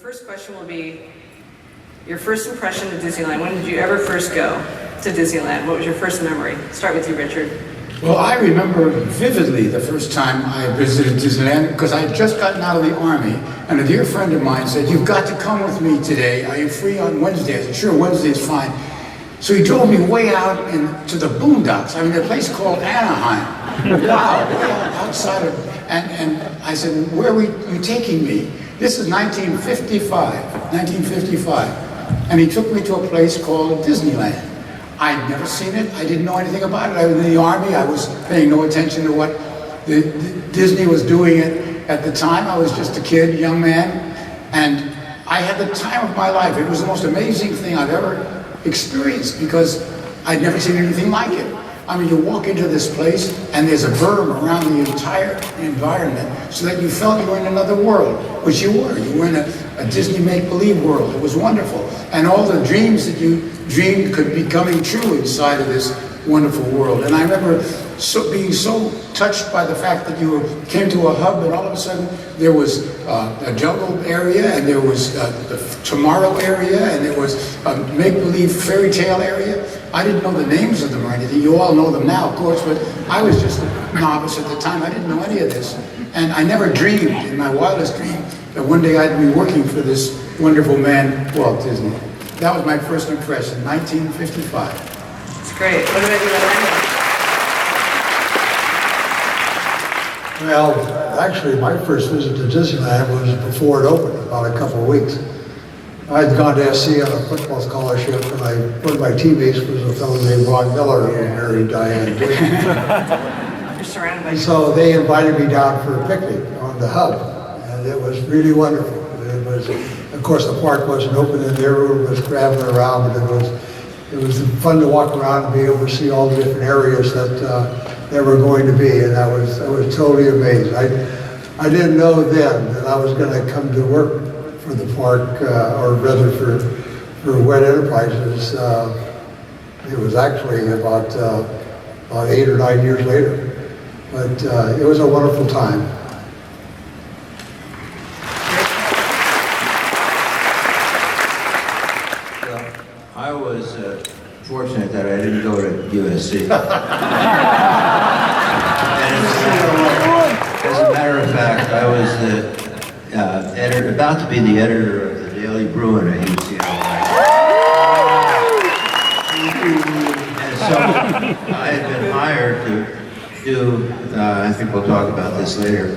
first question will be your first impression of Disneyland. When did you ever first go to Disneyland? What was your first memory? Start with you, Richard. Well, I remember vividly the first time I visited Disneyland because I had just gotten out of the Army, and a dear friend of mine said, "You've got to come with me today. Are you free on Wednesday?" I said, "Sure, Wednesday is fine." So he drove me way out to the boondocks. I mean, a place called Anaheim. Wow, way outside of, and I said, "Where are you taking me?" This is 1955. And he took me to a place called Disneyland. I'd never seen it. I didn't know anything about it. I was in the Army. I was paying no attention to what Disney was doing at the time. I was just a kid, young man. And I had the time of my life. It was the most amazing thing I've ever experienced because I'd never seen anything like it. I mean, you walk into this place and there's a berm around the entire environment so that you felt you were in another world, which you were. You were in a Disney make-believe world. It was wonderful. And all the dreams that you dreamed could be coming true inside of this wonderful world. And I remember being so touched by the fact that you came to a hub and all of a sudden there was a jungle area and there was the tomorrow area and there was a make-believe fairy tale area. I didn't know the names of them or anything. You all know them now, of course, but I was just a novice at the time. I didn't know any of this. And I never dreamed in my wildest dream that one day I'd be working for this wonderful man, Walt Disney. That was my first impression, 1955. That's great. What about you, Orlando? Well, actually, my first visit to Disneyland was before it opened, about a couple of weeks. I'd gone to SC on a football scholarship, and one of my teammates was a fellow named Ron Miller who married Diane Disney. You're surrounded by So they invited me down for a picnic on the hub, and it was really wonderful. It was, of course, the park wasn't open, and everyone was traveling around, but it was fun to walk around and be able to see all the different areas that there were going to be, and I was totally amazed. I didn't know then that I was going to come to work for the park, or rather for Wet Enterprises. It was actually about 8 or 9 years later, but it was a wonderful time. Well, I was fortunate that I didn't go to USC. And as a matter of fact, I was about to be the editor of the Daily Bruin at UCLA. And so I had been hired to do, I think we'll talk about this later,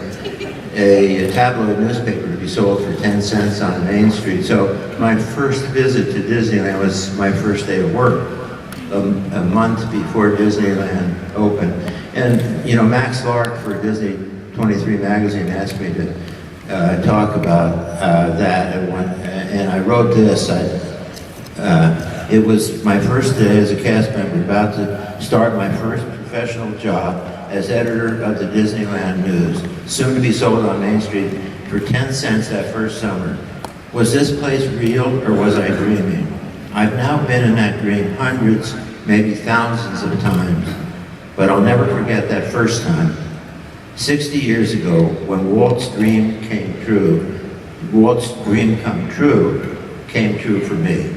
a tabloid newspaper to be sold for 10 cents on Main Street. So my first visit to Disneyland was my first day of work, a month before Disneyland opened. And, you know, Max Lark for Disney 23 magazine asked me to talk about that and I wrote this. It was my first day as a cast member, about to start my first professional job as editor of the Disneyland News, soon to be sold on Main Street for 10 cents that first summer. Was this place real or was I dreaming? I've now been in that dream hundreds, maybe thousands of times, but I'll never forget that first time. 60 years ago, when Walt's dream came true, Walt's dream come true, came true for me.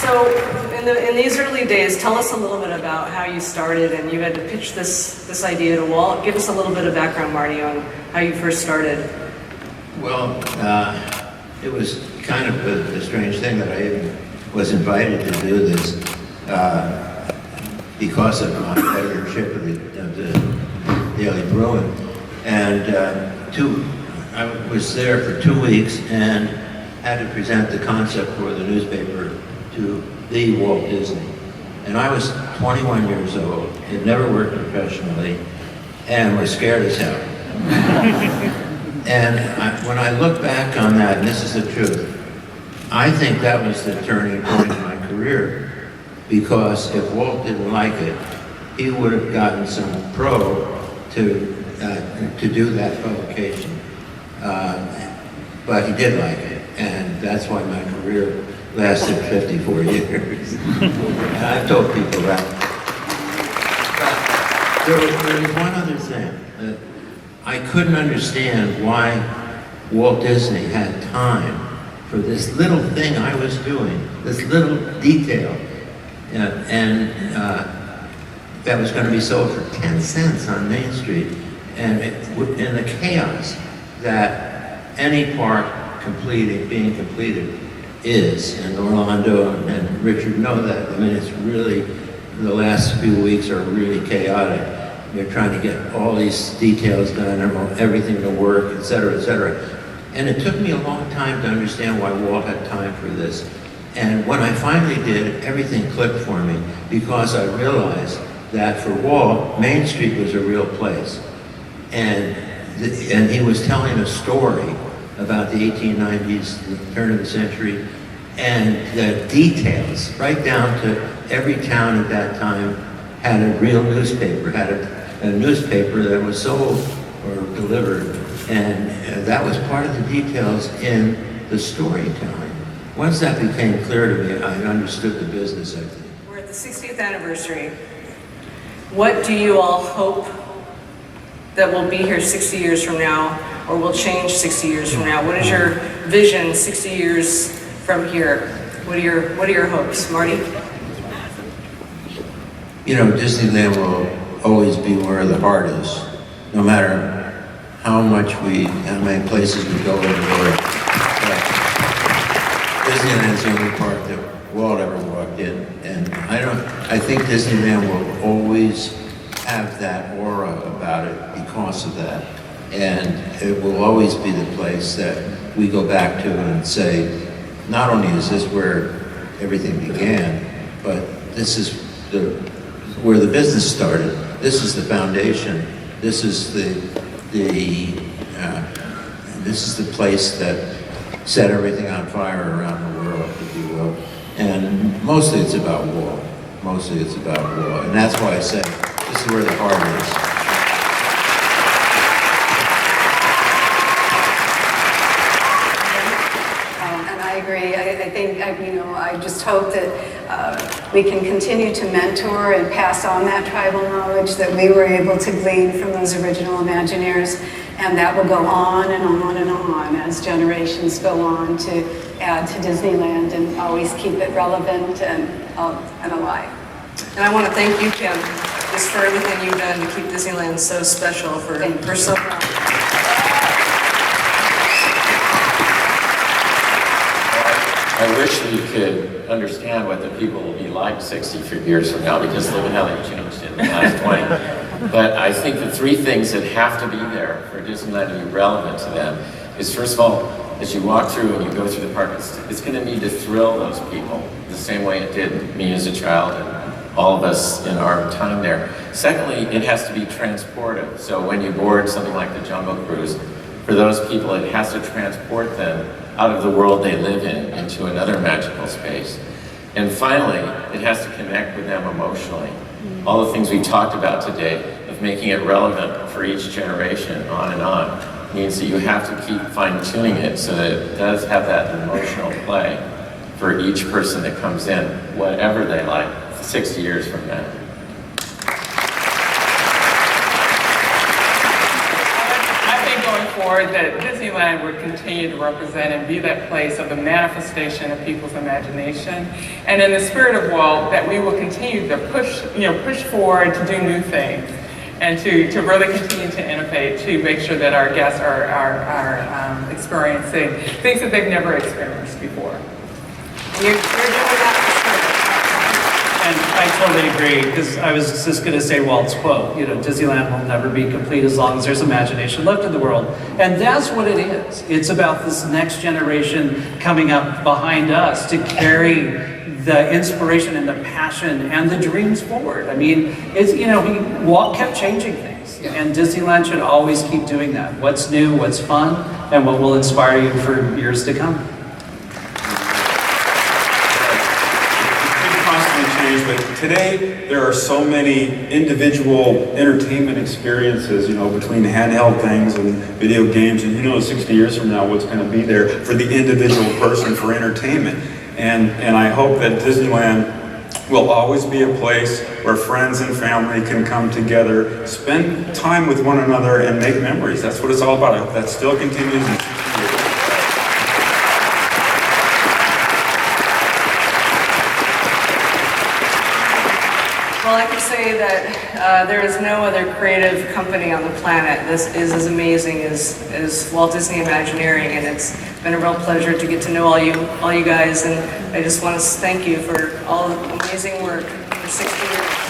So, in these early days, tell us a little bit about how you started and you had to pitch this idea to Walt. Give us a little bit of background, Marty, on how you first started. Well, it was kind of a strange thing that I even was invited to do this because of my editorship of the Daily Bruin. And I was there for 2 weeks and had to present the concept for the newspaper to the Walt Disney. And I was 21 years old, had never worked professionally, and was scared as hell. And when I look back on that, and this is the truth, I think that was the turning point in my career, because if Walt didn't like it, he would have gotten some pro to do that publication. But he did like it, and that's why my career lasted 54 years. And I've told people that. But there was one other thing. I couldn't understand why Walt Disney had time for this little thing I was doing, this little detail, that was going to be sold for 10 cents on Main Street, and in the chaos that any park being completed is, and Orlando and Richard know that. I mean, it's really, the last few weeks are really chaotic. You're trying to get all these details done, and everything to work, et cetera, et cetera. And it took me a long time to understand why Walt had time for this. And when I finally did, everything clicked for me, because I realized that for Walt, Main Street was a real place. And he was telling a story about the 1890s, the turn of the century, and the details, right down to every town at that time had a real newspaper, had a newspaper that was sold or delivered, and that was part of the details in the storytelling. Once that became clear to me, I understood the business, I think. We're at the 60th anniversary. What do you all hope that will be here 60 years from now, or will change 60 years from now? What is your vision 60 years from here? What are your hopes, Marty? You know, Disneyland will always be where the heart is, no matter how many places we go in the world. Disneyland's the only park that Walt ever walked in, and I think Disneyland will always have that aura about it because of that, and it will always be the place that we go back to and say, not only is this where everything began, but this is where the business started. This is the foundation. This is the place that set everything on fire around the world, if you will. And mostly it's about Walt. Mostly it's about Walt. And that's why I say this is where the heart is. I agree. I think, I just hope that we can continue to mentor and pass on that tribal knowledge that we were able to glean from those original Imagineers, and that will go on and on and on as generations go on to add to Disneyland and always keep it relevant and alive. And I want to thank you, Kim, just for everything you've done to keep Disneyland so special for so long. I wish we could understand what the people will be like 60 years from now, because look at how they've changed in the last 20. But I think the three things that have to be there for Disneyland to be relevant to them is, first of all, as you walk through and you go through the park, it's going to need to thrill those people the same way it did me as a child and all of us in our time there. Secondly, it has to be transportive. So when you board something like the Jungle Cruise, for those people, it has to transport them out of the world they live in into another magical space. And finally, it has to connect with them emotionally. All the things we talked about today of making it relevant for each generation, on and on, means that you have to keep fine-tuning it so that it does have that emotional play for each person that comes in, whatever they like, 60 years from now. That Disneyland would continue to represent and be that place of the manifestation of people's imagination, and in the spirit of Walt, that we will continue to push forward to do new things, and to really continue to innovate, to make sure that our guests are experiencing things that they've never experienced before. You're doing that for sure. And I totally agree, because I was just going to say Walt's quote, Disneyland will never be complete as long as there's imagination left in the world. And that's what it is. It's about this next generation coming up behind us to carry the inspiration and the passion and the dreams forward. I mean, Walt kept changing things, and Disneyland should always keep doing that. What's new, what's fun, and what will inspire you for years to come. But today, there are so many individual entertainment experiences, between handheld things and video games, and 60 years from now, what's going to be there for the individual person for entertainment. And I hope that Disneyland will always be a place where friends and family can come together, spend time with one another, and make memories. That's what it's all about. That still continues in 60 years. Well, I can say that there is no other creative company on the planet that is as amazing as Walt Disney Imagineering, and it's been a real pleasure to get to know all you guys, and I just want to thank you for all the amazing work for 60 years.